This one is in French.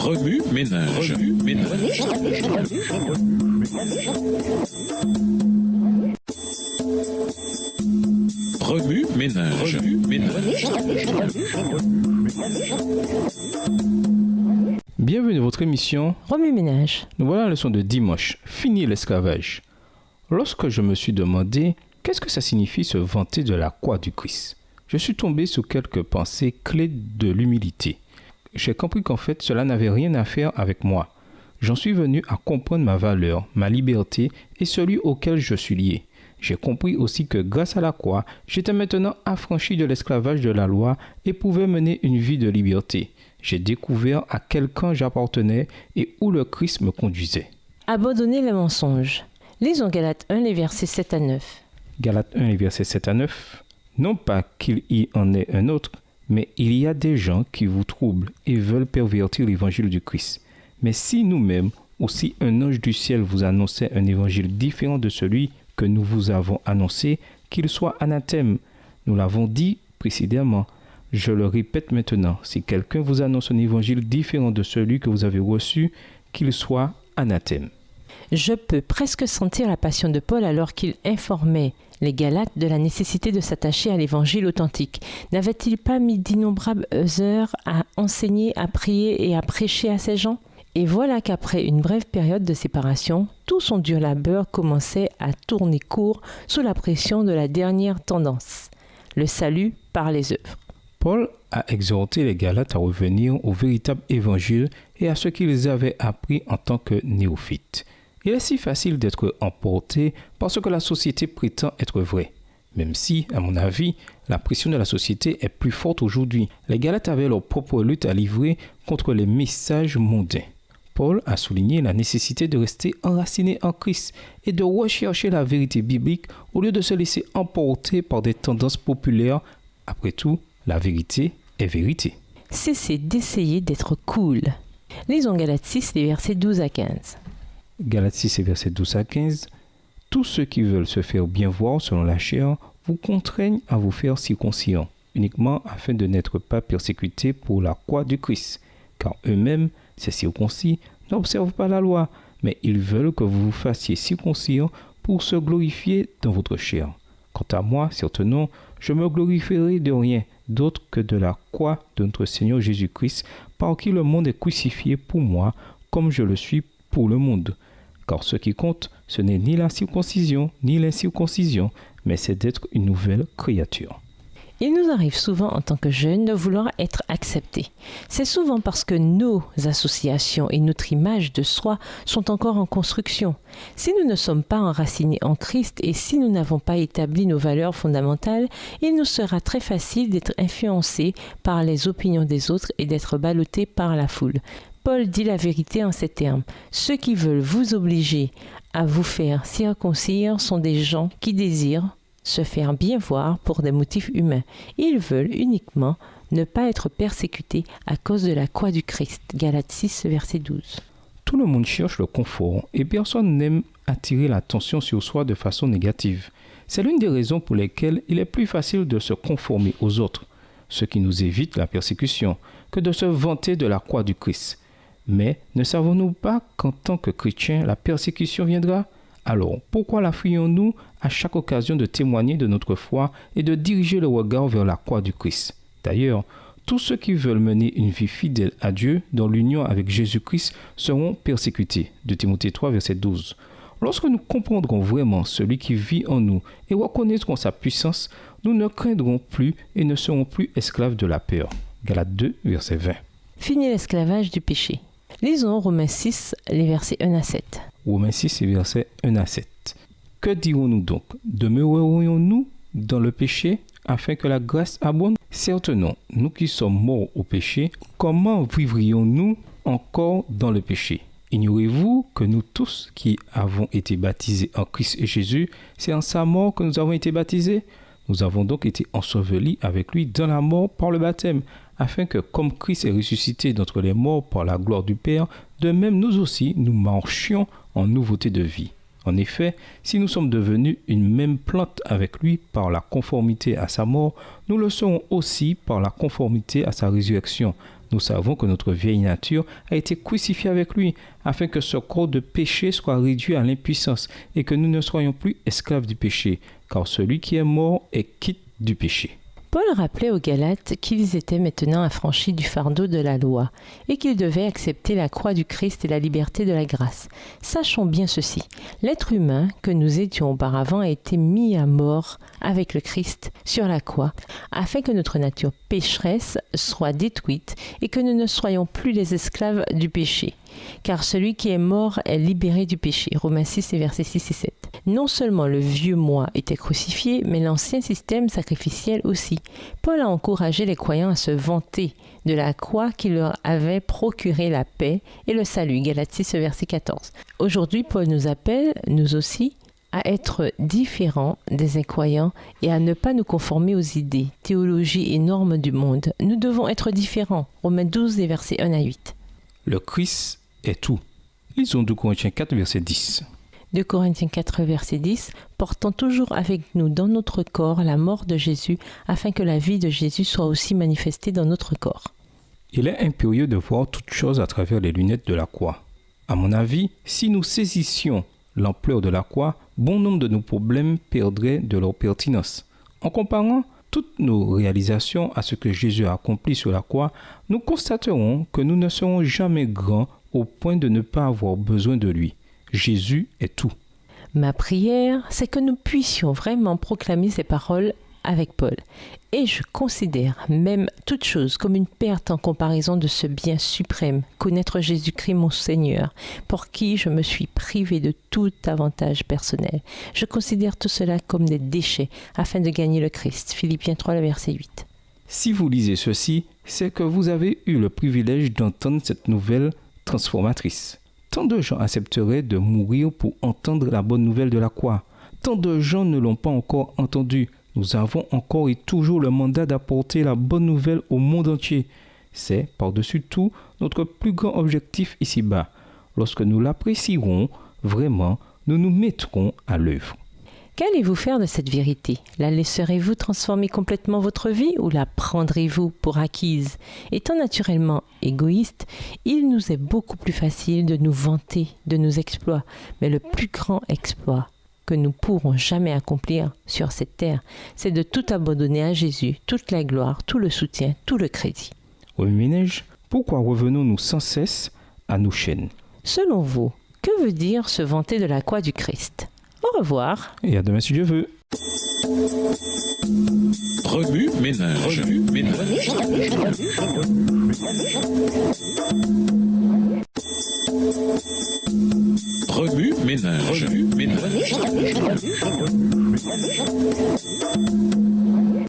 Remue ménage. Remue ménage. Bienvenue dans votre émission Remue ménage. Nous voilà à la leçon de dimanche. Fini l'esclavage. Lorsque je me suis demandé qu'est-ce que ça signifie se vanter de la croix du Christ, je suis tombé sur quelques pensées clés de l'humilité. J'ai compris qu'en fait, cela n'avait rien à faire avec moi. J'en suis venu à comprendre ma valeur, ma liberté et celui auquel je suis lié. J'ai compris aussi que grâce à la croix, j'étais maintenant affranchi de l'esclavage de la loi et pouvais mener une vie de liberté. J'ai découvert à quel camp j'appartenais et où le Christ me conduisait. Abandonner le mensonge. Lisons Galates 1, les versets 7 à 9. Galates 1, les versets 7 à 9. Non pas qu'il y en ait un autre, mais il y a des gens qui vous troublent et veulent pervertir l'évangile du Christ. Mais si nous-mêmes, ou si un ange du ciel vous annonçait un évangile différent de celui que nous vous avons annoncé, qu'il soit anathème. Nous l'avons dit précédemment. Je le répète maintenant, si quelqu'un vous annonce un évangile différent de celui que vous avez reçu, qu'il soit anathème. Je peux presque sentir la passion de Paul alors qu'il informait les Galates de la nécessité de s'attacher à l'évangile authentique. N'avait-il pas mis d'innombrables heures à enseigner, à prier et à prêcher à ces gens ? Et voilà qu'après une brève période de séparation, tout son dur labeur commençait à tourner court sous la pression de la dernière tendance, le salut par les œuvres. Paul a exhorté les Galates à revenir au véritable évangile et à ce qu'ils avaient appris en tant que néophytes. Il est si facile d'être emporté par ce que la société prétend être vrai. Même si, à mon avis, la pression de la société est plus forte aujourd'hui. Les Galates avaient leur propre lutte à livrer contre les messages mondains. Paul a souligné la nécessité de rester enraciné en Christ et de rechercher la vérité biblique au lieu de se laisser emporter par des tendances populaires. Après tout, la vérité est vérité. Cessez d'essayer d'être cool. Lisons Galates 6, les versets 12 à 15. Galates 6, versets 12 à 15. Tous ceux qui veulent se faire bien voir selon la chair vous contraignent à vous faire circoncire, uniquement afin de n'être pas persécutés pour la croix du Christ. Car eux-mêmes, ces circoncis, n'observent pas la loi, mais ils veulent que vous vous fassiez circoncire pour se glorifier dans votre chair. Quant à moi, certainement, je me glorifierai de rien d'autre que de la croix de notre Seigneur Jésus-Christ, par qui le monde est crucifié pour moi, comme je le suis pour le monde. Car ce qui compte, ce n'est ni la circoncision, ni l'incirconcision, mais c'est d'être une nouvelle créature. Il nous arrive souvent en tant que jeunes de vouloir être acceptés. C'est souvent parce que nos associations et notre image de soi sont encore en construction. Si nous ne sommes pas enracinés en Christ et si nous n'avons pas établi nos valeurs fondamentales, il nous sera très facile d'être influencés par les opinions des autres et d'être ballottés par la foule. Paul dit la vérité en ces termes. Ceux qui veulent vous obliger à vous faire circoncire sont des gens qui désirent se faire bien voir pour des motifs humains. Ils veulent uniquement ne pas être persécutés à cause de la croix du Christ. Galates 6, verset 12. Tout le monde cherche le confort et personne n'aime attirer l'attention sur soi de façon négative. C'est l'une des raisons pour lesquelles il est plus facile de se conformer aux autres, ce qui nous évite la persécution, que de se vanter de la croix du Christ. Mais ne savons-nous pas qu'en tant que chrétiens, la persécution viendra ? Alors, pourquoi la fuyons-nous à chaque occasion de témoigner de notre foi et de diriger le regard vers la croix du Christ ? D'ailleurs, tous ceux qui veulent mener une vie fidèle à Dieu dans l'union avec Jésus-Christ seront persécutés. De Timothée 3, verset 12. Lorsque nous comprendrons vraiment celui qui vit en nous et reconnaîtrons sa puissance, nous ne craindrons plus et ne serons plus esclaves de la peur. Galates 2, verset 20. Fini l'esclavage du péché. Lisons Romains 6, les versets 1 à 7. Romains 6, versets 1 à 7. Que dirons-nous donc ? Demeurerions-nous dans le péché afin que la grâce abonde ? Certes non, nous qui sommes morts au péché, comment vivrions-nous encore dans le péché ? Ignorez-vous que nous tous qui avons été baptisés en Christ Jésus, c'est en sa mort que nous avons été baptisés ? Nous avons donc été ensevelis avec lui dans la mort par le baptême, afin que, comme Christ est ressuscité d'entre les morts par la gloire du Père, de même nous aussi, nous marchions en nouveauté de vie. En effet, si nous sommes devenus une même plante avec lui par la conformité à sa mort, nous le serons aussi par la conformité à sa résurrection. Nous savons que notre vieille nature a été crucifiée avec lui, afin que ce corps de péché soit réduit à l'impuissance et que nous ne soyons plus esclaves du péché, car celui qui est mort est quitte du péché. Paul rappelait aux Galates qu'ils étaient maintenant affranchis du fardeau de la loi et qu'ils devaient accepter la croix du Christ et la liberté de la grâce. Sachons bien ceci, l'être humain que nous étions auparavant a été mis à mort avec le Christ sur la croix, afin que notre nature pécheresse soit détruite et que nous ne soyons plus les esclaves du péché. Car celui qui est mort est libéré du péché. Romains 6 et versets 6 et 7. Non seulement le vieux moi était crucifié, mais l'ancien système sacrificiel aussi. Paul a encouragé les croyants à se vanter de la croix qui leur avait procuré la paix et le salut. Galates 6 verset 14. Aujourd'hui, Paul nous appelle, nous aussi, à être différents des incroyants et à ne pas nous conformer aux idées, théologies et normes du monde. Nous devons être différents. Romains 12 et versets 1 à 8. Le Christ est tout. Lisons 2 Corinthiens 4, verset 10. 2 Corinthiens 4, verset 10, portant toujours avec nous dans notre corps la mort de Jésus, afin que la vie de Jésus soit aussi manifestée dans notre corps. Il est impérieux de voir toutes choses à travers les lunettes de la croix. À mon avis, si nous saisissions l'ampleur de la croix, bon nombre de nos problèmes perdraient de leur pertinence. En comparant toutes nos réalisations à ce que Jésus a accompli sur la croix, nous constaterons que nous ne serons jamais grands au point de ne pas avoir besoin de lui. Jésus est tout. Ma prière, c'est que nous puissions vraiment proclamer ces paroles avec Paul. Et je considère même toute chose comme une perte en comparaison de ce bien suprême, connaître Jésus-Christ mon Seigneur, pour qui je me suis privé de tout avantage personnel. Je considère tout cela comme des déchets afin de gagner le Christ. Philippiens 3, verset 8. Si vous lisez ceci, c'est que vous avez eu le privilège d'entendre cette nouvelle transformatrice. Tant de gens accepteraient de mourir pour entendre la bonne nouvelle de la croix. Tant de gens ne l'ont pas encore entendue. Nous avons encore et toujours le mandat d'apporter la bonne nouvelle au monde entier. C'est, par-dessus tout, notre plus grand objectif ici-bas. Lorsque nous l'apprécierons, vraiment, nous nous mettrons à l'œuvre. Qu'allez-vous faire de cette vérité? La laisserez-vous transformer complètement votre vie ou la prendrez-vous pour acquise? Étant naturellement égoïste, il nous est beaucoup plus facile de nous vanter de nos exploits. Mais le plus grand exploit que nous pourrons jamais accomplir sur cette terre, c'est de tout abandonner à Jésus, toute la gloire, tout le soutien, tout le crédit. Oui, ménage, pourquoi revenons-nous sans cesse à nos chaînes? Selon vous, que veut dire se vanter de la croix du Christ? Au revoir. Et à demain si Dieu veut. Remue ménage. Remue ménage.